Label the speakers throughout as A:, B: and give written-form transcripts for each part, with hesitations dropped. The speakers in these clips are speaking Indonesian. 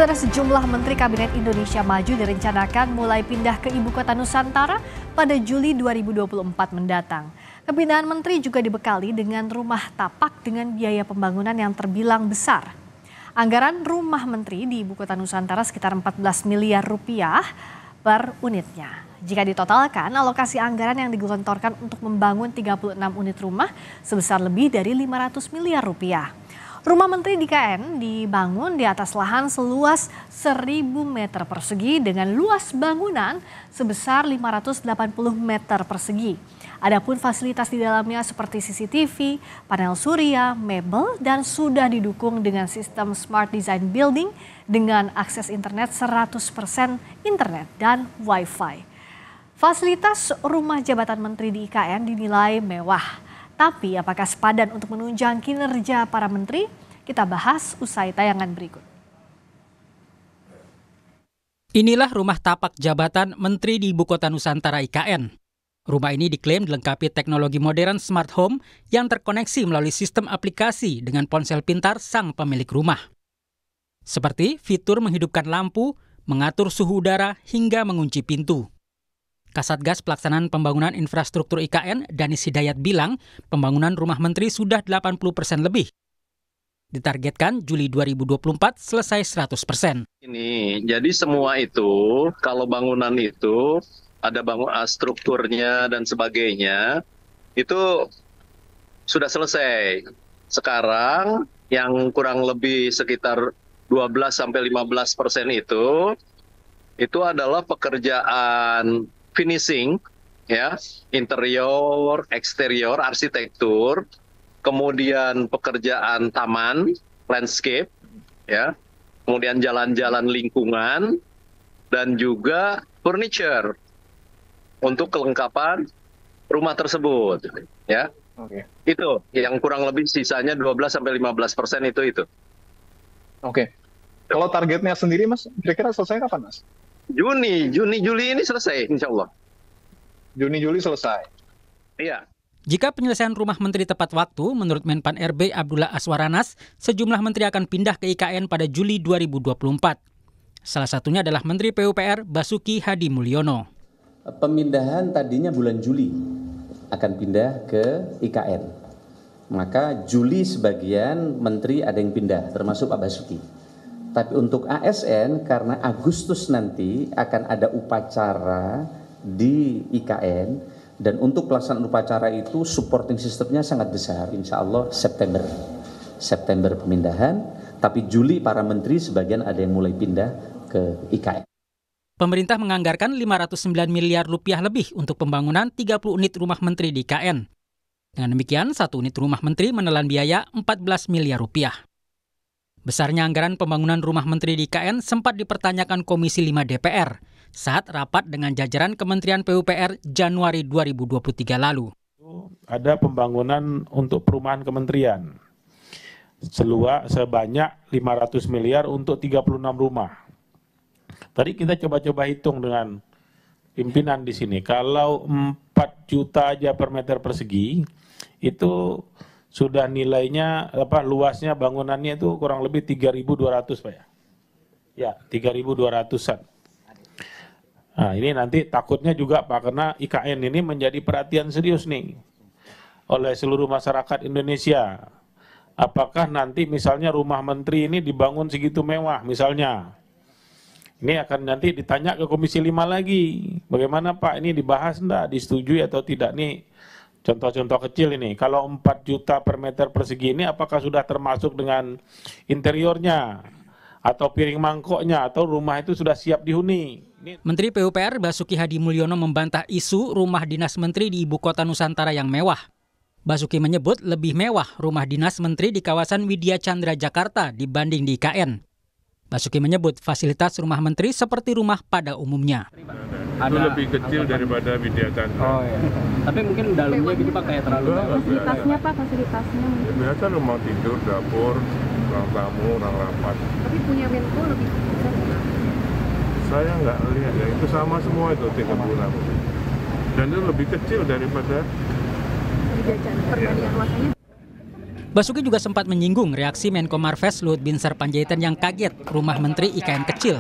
A: Saudara, sejumlah Menteri Kabinet Indonesia Maju direncanakan mulai pindah ke Ibu Kota Nusantara pada Juli 2024 mendatang. Kepindahan menteri juga dibekali dengan rumah tapak dengan biaya pembangunan yang terbilang besar. Anggaran rumah menteri di Ibu Kota Nusantara sekitar 14 miliar rupiah per unitnya. Jika ditotalkan, alokasi anggaran yang digelontorkan untuk membangun 36 unit rumah sebesar lebih dari 500 miliar rupiah. Rumah menteri di KN dibangun di atas lahan seluas 1.000 meter persegi dengan luas bangunan sebesar 580 meter persegi. Adapun fasilitas di dalamnya seperti CCTV, panel surya, mebel, dan sudah didukung dengan sistem smart design building dengan akses internet 100% internet dan wifi. Fasilitas rumah jabatan menteri di IKN dinilai mewah. Tapi apakah sepadan untuk menunjang kinerja para menteri? Kita bahas usai tayangan berikut.
B: Inilah rumah tapak jabatan menteri di Ibu Kota Nusantara IKN. Rumah ini diklaim dilengkapi teknologi modern smart home yang terkoneksi melalui sistem aplikasi dengan ponsel pintar sang pemilik rumah. Seperti fitur menghidupkan lampu, mengatur suhu udara, hingga mengunci pintu. Kasatgas Pelaksanaan Pembangunan Infrastruktur IKN, Danis Hidayat bilang, pembangunan rumah menteri sudah 80% lebih. Ditargetkan Juli 2024 selesai 100%.
C: Jadi semua itu, kalau bangunan itu, ada strukturnya dan sebagainya, itu sudah selesai. Sekarang yang kurang lebih sekitar 12-15% itu adalah pekerjaan finishing, ya, interior, eksterior, arsitektur, kemudian pekerjaan taman, landscape, ya, kemudian jalan-jalan lingkungan, dan juga furniture untuk kelengkapan rumah tersebut, ya.
D: Oke.
C: Itu yang kurang lebih sisanya 12-15% itu.
D: Oke. Kalau targetnya sendiri, Mas, kira-kira selesai kapan, Mas?
C: Juni, Juli ini selesai, insya Allah.
D: Juni, Juli selesai.
C: Iya.
B: Jika penyelesaian rumah menteri tepat waktu, menurut Menpan RB Abdullah Aswaranas, sejumlah menteri akan pindah ke IKN pada Juli 2024. Salah satunya adalah Menteri PUPR Basuki Hadi Mulyono.
E: Pemindahan tadinya bulan Juli akan pindah ke IKN. Maka Juli sebagian menteri ada yang pindah, termasuk Pak Basuki. Tapi untuk ASN, karena Agustus nanti akan ada upacara di IKN, dan untuk pelaksanaan upacara itu supporting sistemnya sangat besar. Insya Allah September pemindahan, tapi Juli para menteri sebagian ada yang mulai pindah ke IKN.
B: Pemerintah menganggarkan 509 miliar rupiah lebih untuk pembangunan 30 unit rumah menteri di IKN. Dengan demikian, satu unit rumah menteri menelan biaya 14 miliar rupiah. Besarnya anggaran pembangunan rumah menteri di IKN sempat dipertanyakan Komisi 5 DPR saat rapat dengan jajaran Kementerian PUPR Januari 2023 lalu.
F: Ada pembangunan untuk perumahan kementerian sebanyak 500 miliar untuk 36 rumah. Tadi kita coba-coba hitung dengan pimpinan di sini. Kalau 4 juta aja per meter persegi, itu sudah nilainya, luasnya bangunannya itu kurang lebih 3.200, Pak ya. Ya, 3.200-an. Nah, ini nanti takutnya juga, Pak, karena IKN ini menjadi perhatian serius nih oleh seluruh masyarakat Indonesia. Apakah nanti misalnya rumah menteri ini dibangun segitu mewah misalnya? Ini akan nanti ditanya ke Komisi 5 lagi. Bagaimana, Pak, ini dibahas enggak, disetujui atau tidak nih? Contoh-contoh kecil ini, kalau 4 juta per meter persegi ini apakah sudah termasuk dengan interiornya, atau piring mangkoknya, atau rumah itu sudah siap dihuni?
B: Menteri PUPR Basuki Hadi Mulyono membantah isu rumah dinas menteri di Ibu Kota Nusantara yang mewah. Basuki menyebut lebih mewah rumah dinas menteri di kawasan Widya Chandra Jakarta dibanding di IKN. Basuki menyebut fasilitas rumah menteri seperti rumah pada umumnya.
G: Itu lebih kecil daripada Widya Chandra.
H: Oh iya. Tapi mungkin dalamnya gitu Pak kayak terlalu.
I: Fasilitasnya Pak, fasilitasnya.
G: Biasa rumah tidur, dapur, ruang tamu, ruang rapat.
I: Tapi punya Menko lebih besar.
G: Saya nggak lihat ya, itu sama semua itu 36. Dan itu lebih kecil daripada
I: Widya Chandra, perbandingan luasannya.
B: Basuki juga sempat menyinggung reaksi Menko Marves Luhut Binsar Panjaitan yang kaget rumah Menteri IKN kecil.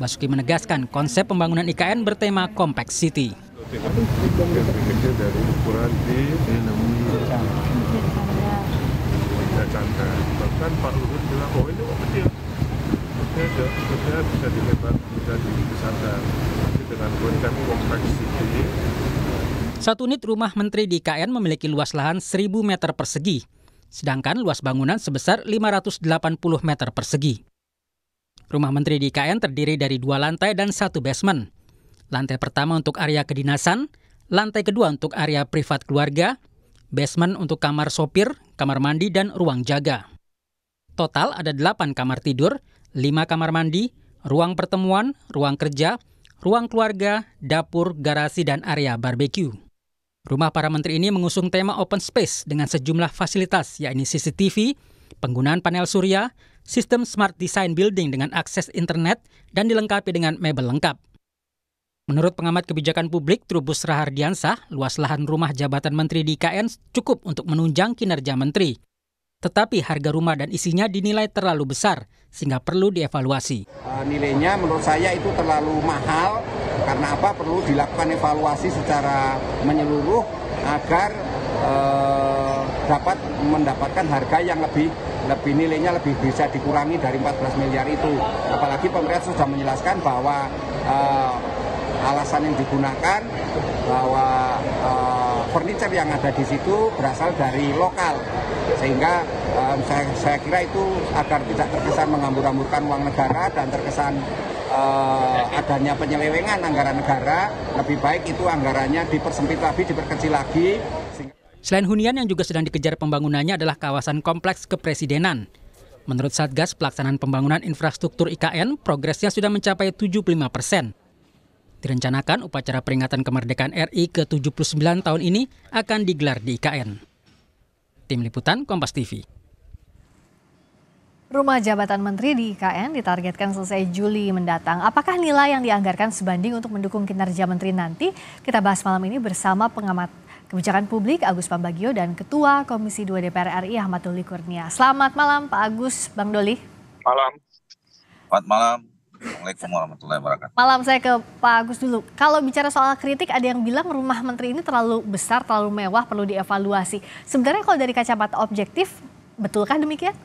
B: Basuki menegaskan konsep pembangunan IKN bertema Compact City.
G: Lebih kecil dari ukuran di Chandra. Bahkan Pak Luhut bilang, oh ini kok kecil. Maksudnya bisa dilebar, bisa dibesarkan. Tapi dengan konsep Compact City.
B: Satu unit rumah Menteri di IKN memiliki luas lahan 1.000 meter persegi, sedangkan luas bangunan sebesar 580 meter persegi. Rumah Menteri di IKN terdiri dari 2 lantai dan 1 basement. Lantai pertama untuk area kedinasan, lantai kedua untuk area privat keluarga, basement untuk kamar sopir, kamar mandi, dan ruang jaga. Total ada 8 kamar tidur, 5 kamar mandi, ruang pertemuan, ruang kerja, ruang keluarga, dapur, garasi, dan area barbeque. Rumah para menteri ini mengusung tema open space dengan sejumlah fasilitas, yakni CCTV, penggunaan panel surya, sistem smart design building dengan akses internet, dan dilengkapi dengan mebel lengkap. Menurut pengamat kebijakan publik Trubus Rahardiansah, luas lahan rumah jabatan menteri di IKN cukup untuk menunjang kinerja menteri. Tetapi harga rumah dan isinya dinilai terlalu besar, sehingga perlu dievaluasi.
J: Nilainya menurut saya itu terlalu mahal, karena apa? Perlu dilakukan evaluasi secara menyeluruh agar dapat mendapatkan harga yang lebih nilainya lebih bisa dikurangi dari 14 miliar itu. Apalagi pemerintah sudah menjelaskan bahwa alasan yang digunakan bahwa furniture yang ada di situ berasal dari lokal, sehingga saya kira itu agar tidak terkesan menghambur-hamburkan uang negara dan terkesan adanya penyelewengan anggaran negara, lebih baik itu anggarannya dipersempit lagi, diperkecil lagi.
B: Selain hunian yang juga sedang dikejar pembangunannya adalah kawasan kompleks kepresidenan. Menurut Satgas Pelaksanaan Pembangunan Infrastruktur IKN, progresnya sudah mencapai 75%. Direncanakan upacara peringatan kemerdekaan RI ke-79 tahun ini akan digelar di IKN. Tim Liputan Kompas TV.
A: Rumah jabatan menteri di IKN ditargetkan selesai Juli mendatang. Apakah nilai yang dianggarkan sebanding untuk mendukung kinerja menteri nanti? Kita bahas malam ini bersama pengamat kebijakan publik Agus Pambagio dan Ketua Komisi 2 DPR RI Ahmad Doli Kurnia. Selamat malam Pak Agus, Bang Doli.
K: Malam. Selamat malam. Assalamualaikum warahmatullahi wabarakatuh.
A: Malam, saya ke Pak Agus dulu. Kalau bicara soal kritik, ada yang bilang rumah menteri ini terlalu besar, terlalu mewah, perlu dievaluasi. Sebenarnya kalau dari kacamata objektif, betulkah demikian?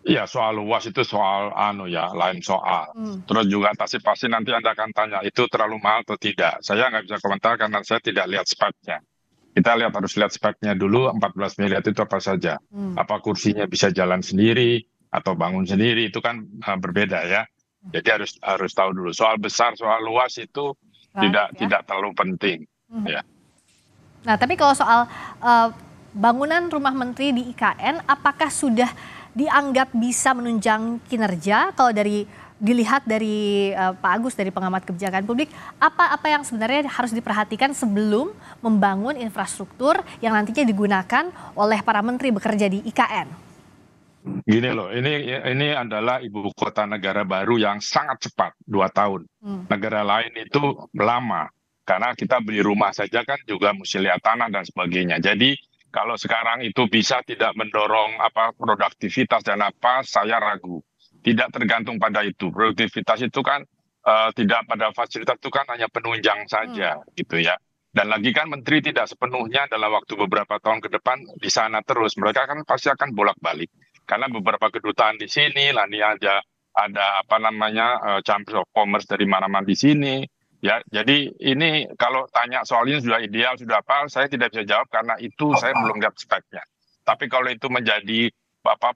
G: Iya, soal luas itu soal lain soal. Terus juga pasti nanti Anda akan tanya, itu terlalu mahal atau tidak. Saya nggak bisa komentar karena saya tidak lihat speknya. Kita harus lihat speknya dulu, 14 miliar itu apa saja. Apa kursinya bisa jalan sendiri, atau bangun sendiri, itu kan berbeda ya. Jadi harus tahu dulu. Soal besar, soal luas itu tidak terlalu penting. Ya.
A: Nah, tapi kalau soal bangunan rumah menteri di IKN, apakah sudah dianggap bisa menunjang kinerja? Kalau dilihat dari Pak Agus, dari pengamat kebijakan publik, apa yang sebenarnya harus diperhatikan sebelum membangun infrastruktur yang nantinya digunakan oleh para menteri bekerja di IKN?
G: Gini loh, ini adalah ibu kota negara baru yang sangat cepat, 2 tahun. Negara lain itu lama, karena kita beli rumah saja kan juga mesti lihat tanah dan sebagainya. Jadi kalau sekarang itu bisa tidak mendorong produktivitas dan saya ragu. Tidak tergantung pada itu. Produktivitas itu kan tidak pada fasilitas itu kan hanya penunjang saja gitu ya. Dan lagi kan menteri tidak sepenuhnya dalam waktu beberapa tahun ke depan di sana terus. Mereka kan pasti akan bolak-balik. Karena beberapa kedutaan di sini, lah ini ada Chamber of Commerce dari mana-mana di sini. Ya, jadi ini kalau tanya soal ini sudah ideal, sudah apa, saya tidak bisa jawab karena itu saya belum lihat speknya. Tapi kalau itu menjadi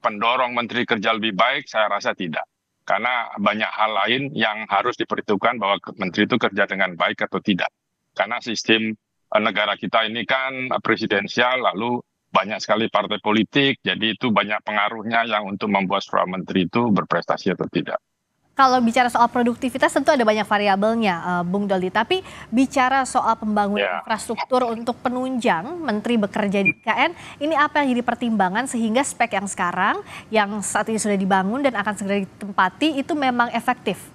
G: pendorong menteri kerja lebih baik, saya rasa tidak. Karena banyak hal lain yang harus diperhitungkan bahwa menteri itu kerja dengan baik atau tidak. Karena sistem negara kita ini kan presidensial, lalu banyak sekali partai politik, jadi itu banyak pengaruhnya yang untuk membuat seorang menteri itu berprestasi atau tidak.
A: Kalau bicara soal produktivitas tentu ada banyak variabelnya, Bung Doli. Tapi bicara soal pembangunan infrastruktur untuk penunjang menteri bekerja di IKN, ini apa yang jadi pertimbangan sehingga spek yang sekarang, yang saat ini sudah dibangun dan akan segera ditempati itu memang efektif?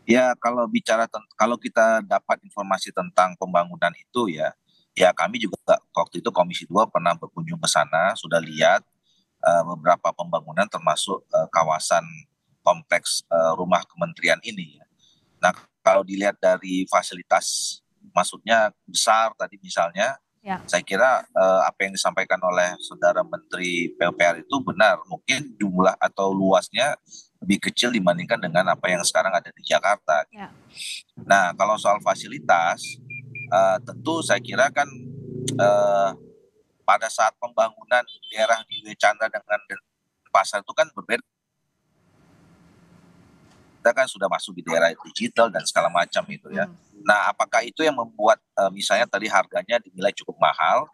K: Ya, kalau kita dapat informasi tentang pembangunan itu ya, Ya kami juga waktu itu Komisi 2 pernah berkunjung ke sana, sudah lihat beberapa pembangunan termasuk kawasan kompleks rumah kementerian ini. Nah kalau dilihat dari fasilitas, maksudnya besar tadi misalnya, saya kira apa yang disampaikan oleh Saudara Menteri PUPR itu benar. Mungkin jumlah atau luasnya lebih kecil dibandingkan dengan apa yang sekarang ada di Jakarta. Nah kalau soal fasilitas, tentu saya kira kan pada saat pembangunan daerah di Chandra dengan Pasar itu kan berbeda. Kita kan sudah masuk di daerah digital dan segala macam itu ya. Nah apakah itu yang membuat misalnya tadi harganya dinilai cukup mahal,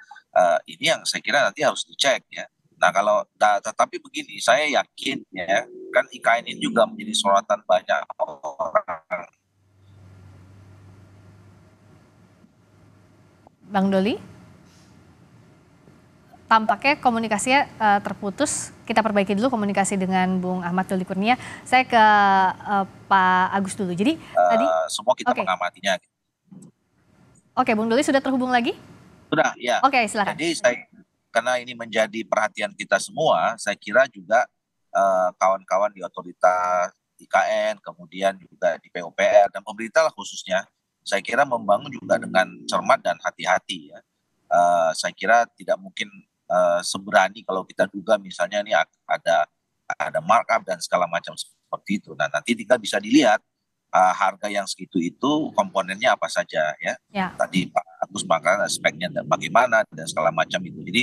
K: ini yang saya kira nanti harus dicek ya. Nah kalau tetapi begini, saya yakin ya kan IKN ini juga menjadi sorotan banyak orang.
A: Bang Doli, tampaknya komunikasinya terputus. Kita perbaiki dulu komunikasi dengan Bung Ahmad Doli Kurnia. Saya ke Pak Agus dulu. Jadi tadi
K: semua kita mengamatinya.
A: Oke, Bung Doli sudah terhubung lagi?
K: Sudah, ya.
A: Oke, silakan.
K: Jadi karena ini menjadi perhatian kita semua, saya kira juga kawan-kawan di otoritas IKN, kemudian juga di PUPR dan pemerintah lah khususnya, saya kira membangun juga dengan cermat dan hati-hati ya. Saya kira tidak mungkin seberani kalau kita duga misalnya ini ada markup dan segala macam seperti itu. Nah nanti tinggal bisa dilihat harga yang segitu itu komponennya apa saja ya. Tadi Pak Agus mengatakan speknya bagaimana dan segala macam itu. Jadi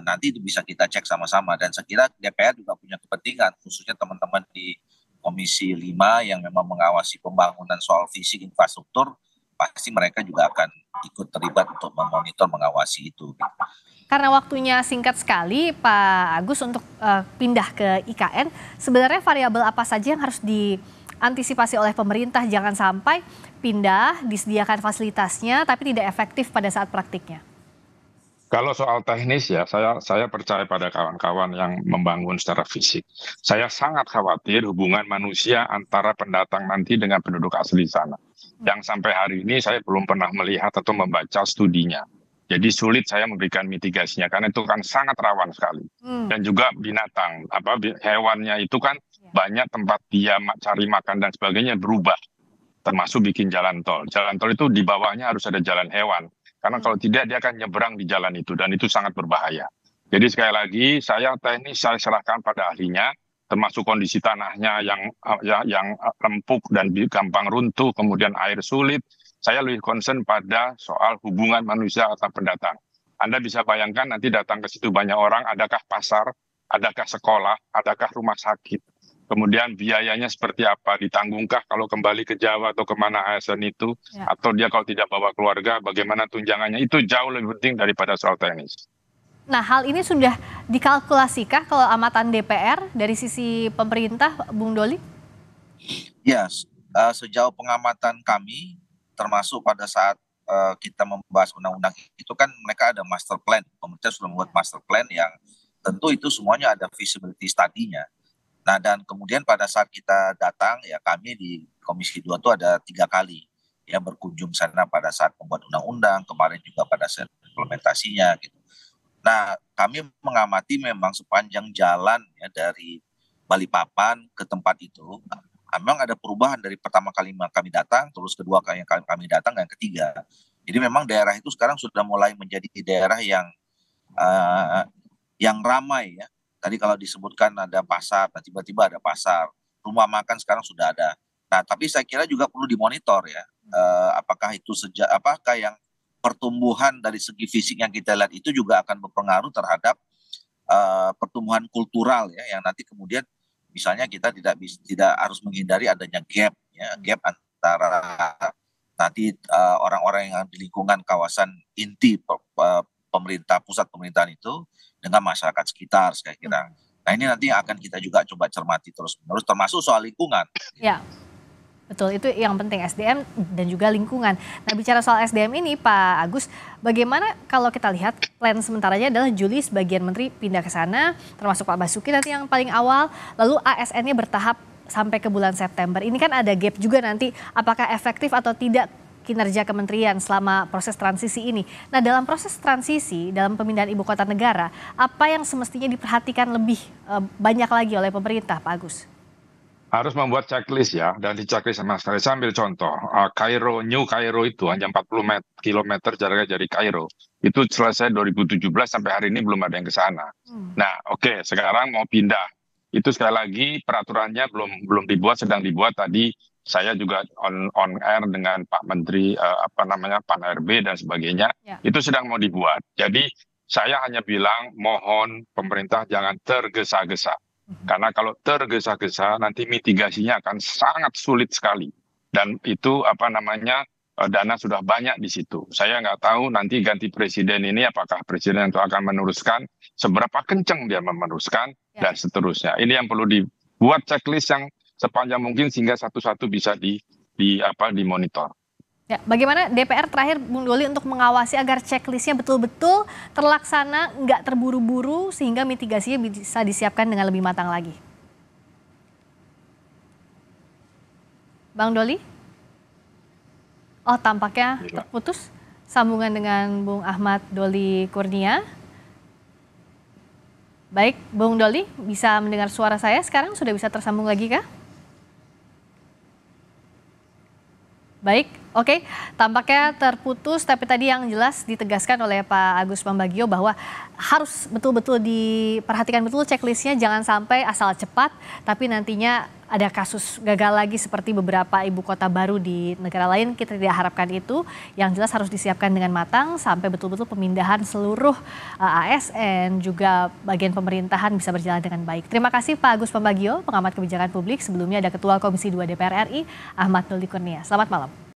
K: nanti itu bisa kita cek sama-sama dan saya kira DPR juga punya kepentingan khususnya teman-teman di Komisi 5 yang memang mengawasi pembangunan soal fisik infrastruktur, pasti mereka juga akan ikut terlibat untuk memonitor, mengawasi itu.
A: Karena waktunya singkat sekali, Pak Agus, untuk pindah ke IKN, sebenarnya variabel apa saja yang harus diantisipasi oleh pemerintah? Jangan sampai pindah, disediakan fasilitasnya, tapi tidak efektif pada saat praktiknya.
G: Kalau soal teknis ya, saya percaya pada kawan-kawan yang membangun secara fisik. Saya sangat khawatir hubungan manusia antara pendatang nanti dengan penduduk asli sana. Yang sampai hari ini saya belum pernah melihat atau membaca studinya. Jadi sulit saya memberikan mitigasinya karena itu kan sangat rawan sekali. Dan juga binatang, hewannya itu kan banyak tempat dia cari makan dan sebagainya berubah. Termasuk bikin jalan tol. Jalan tol itu di bawahnya harus ada jalan hewan. Karena kalau tidak dia akan nyebrang di jalan itu dan itu sangat berbahaya. Jadi sekali lagi saya teknis saya serahkan pada ahlinya, termasuk kondisi tanahnya yang empuk dan gampang runtuh, kemudian air sulit. Saya lebih concern pada soal hubungan manusia atau pendatang. Anda bisa bayangkan nanti datang ke situ banyak orang, adakah pasar, adakah sekolah, adakah rumah sakit. Kemudian biayanya seperti apa, ditanggungkah kalau kembali ke Jawa atau kemana ASN itu, atau dia kalau tidak bawa keluarga, bagaimana tunjangannya, itu jauh lebih penting daripada soal teknis.
A: Nah hal ini sudah dikalkulasikah kalau amatan DPR dari sisi pemerintah, Bung Doli?
K: Ya, sejauh pengamatan kami, termasuk pada saat kita membahas undang-undang itu kan mereka ada master plan, pemerintah sudah membuat master plan yang tentu itu semuanya ada feasibility study-nya. Nah dan kemudian pada saat kita datang ya kami di Komisi 2 itu ada 3 kali ya berkunjung sana pada saat pembuat undang-undang, kemarin juga pada saat implementasinya gitu. Nah kami mengamati memang sepanjang jalan ya dari Balikpapan ke tempat itu memang ada perubahan dari pertama kali kami datang, terus kedua kali kami datang dan ketiga. Jadi memang daerah itu sekarang sudah mulai menjadi daerah yang ramai ya. Tadi kalau disebutkan ada pasar, nah tiba-tiba ada pasar, rumah makan sekarang sudah ada. Nah, tapi saya kira juga perlu dimonitor ya, apakah itu apakah yang pertumbuhan dari segi fisik yang kita lihat itu juga akan berpengaruh terhadap pertumbuhan kultural ya, yang nanti kemudian misalnya kita tidak harus menghindari adanya gap ya, gap antara nanti orang-orang yang di lingkungan kawasan inti pemerintah, pusat pemerintahan itu dengan masyarakat sekitar saya kira. Nah ini nanti akan kita juga coba cermati terus-menerus termasuk soal lingkungan.
A: Ya, betul, itu yang penting SDM dan juga lingkungan. Nah bicara soal SDM ini Pak Agus, bagaimana kalau kita lihat plan sementaranya adalah Juli sebagian menteri pindah ke sana, termasuk Pak Basuki nanti yang paling awal, lalu ASN-nya bertahap sampai ke bulan September. Ini kan ada gap juga nanti apakah efektif atau tidak kinerja kementerian selama proses transisi ini. Nah, dalam proses transisi, dalam pemindahan ibu kota negara, apa yang semestinya diperhatikan lebih banyak lagi oleh pemerintah, Pak Agus?
G: Harus membuat checklist ya, dan di checklist sama sekali. Saya ambil contoh, New Cairo itu hanya 40 km jaraknya dari Kairo. Itu selesai 2017 sampai hari ini belum ada yang ke sana. Nah, oke, sekarang mau pindah. Itu sekali lagi peraturannya belum dibuat, sedang dibuat. Tadi saya juga on air dengan Pak Menteri Pan RB dan sebagainya. Ya. Itu sedang mau dibuat. Jadi saya hanya bilang mohon pemerintah jangan tergesa-gesa. Karena kalau tergesa-gesa nanti mitigasinya akan sangat sulit sekali. Dan itu dana sudah banyak di situ. Saya nggak tahu nanti ganti presiden ini apakah presiden itu akan meneruskan, seberapa kenceng dia meneruskan, dan seterusnya. Ini yang perlu dibuat checklist yang sepanjang mungkin sehingga satu-satu bisa dimonitor.
A: Ya, bagaimana DPR terakhir Bung Doli untuk mengawasi agar checklistnya betul-betul terlaksana, nggak terburu-buru sehingga mitigasinya bisa disiapkan dengan lebih matang lagi? Bang Doli? Oh, tampaknya terputus sambungan dengan Bung Ahmad Doli Kurnia. Baik, Bung Doli, bisa mendengar suara saya sekarang? Sudah bisa tersambung lagi kah? Baik, oke. Tampaknya terputus, tapi tadi yang jelas ditegaskan oleh Pak Agus Pambagio bahwa harus betul-betul diperhatikan betul checklistnya, jangan sampai asal cepat, tapi nantinya ada kasus gagal lagi seperti beberapa ibu kota baru di negara lain. Kita tidak harapkan itu. Yang jelas harus disiapkan dengan matang sampai betul-betul pemindahan seluruh ASN juga bagian pemerintahan bisa berjalan dengan baik. Terima kasih Pak Agus Pambagio, pengamat kebijakan publik. Sebelumnya ada Ketua Komisi 2 DPR RI, Ahmad Doli Kurnia. Selamat malam.